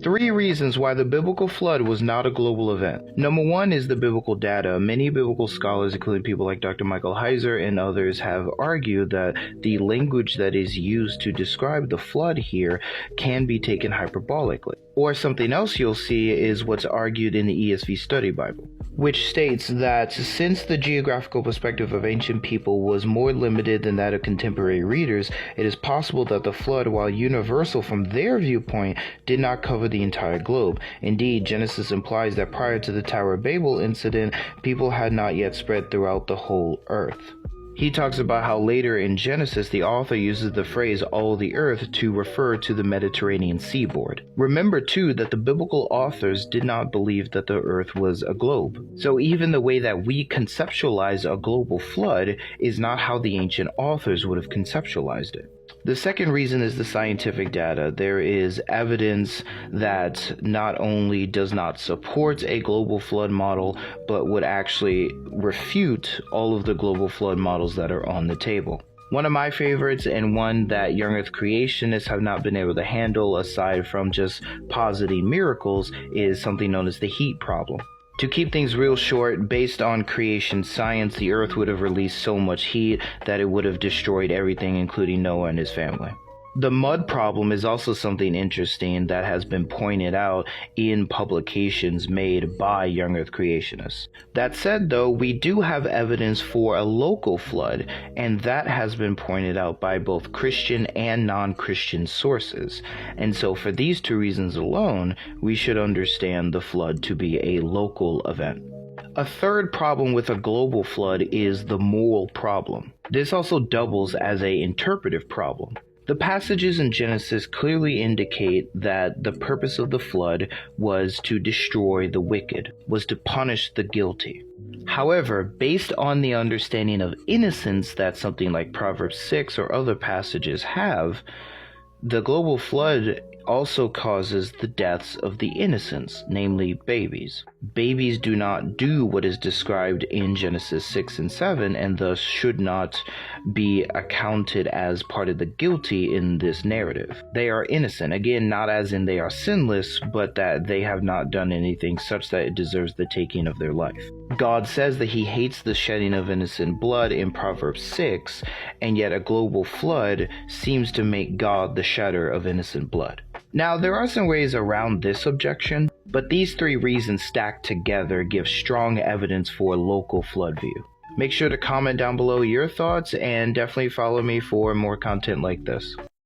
Three reasons why the biblical flood was not a global event. Number one is the biblical data. Many biblical scholars, including people like Dr. Michael Heiser and others, have argued that the language that is used to describe the flood here can be taken hyperbolically. Or something else you'll see is what's argued in the ESV Study Bible, which states that since the geographical perspective of ancient people was more limited than that of contemporary readers, it is possible that the flood, while universal from their viewpoint, did not cover the entire globe. Indeed, Genesis implies that prior to the Tower of Babel incident, people had not yet spread throughout the whole earth. He talks about how later in Genesis, the author uses the phrase all the earth to refer to the Mediterranean seaboard. Remember too that the biblical authors did not believe that the earth was a globe. So even the way that we conceptualize a global flood is not how the ancient authors would have conceptualized it. The second reason is the scientific data. There is evidence that not only does not support a global flood model, but would actually refute all of the global flood models that are on the table. One of my favorites, and one that young earth creationists have not been able to handle aside from just positing miracles, is something known as the heat problem. To keep things real short, based on creation science, the earth would have released so much heat that it would have destroyed everything, including Noah and his family. The mud problem is also something interesting that has been pointed out in publications made by young earth creationists. That said, though, we do have evidence for a local flood, and that has been pointed out by both Christian and non-Christian sources. And so for these two reasons alone, we should understand the flood to be a local event. A third problem with a global flood is the moral problem. This also doubles as an interpretive problem. The passages in Genesis clearly indicate that the purpose of the flood was to destroy the wicked, was to punish the guilty. However, based on the understanding of innocence that something like Proverbs 6 or other passages have, the global flood also causes the deaths of the innocents, namely babies. Babies do not do what is described in Genesis 6 and 7, and thus should not be accounted as part of the guilty in this narrative. They are innocent, again, not as in they are sinless, but that they have not done anything such that it deserves the taking of their life. God says that he hates the shedding of innocent blood in Proverbs 6, and yet a global flood seems to make God the shedder of innocent blood. Now, there are some ways around this objection, but these three reasons stacked together give strong evidence for a local flood view. Make sure to comment down below your thoughts, and definitely follow me for more content like this.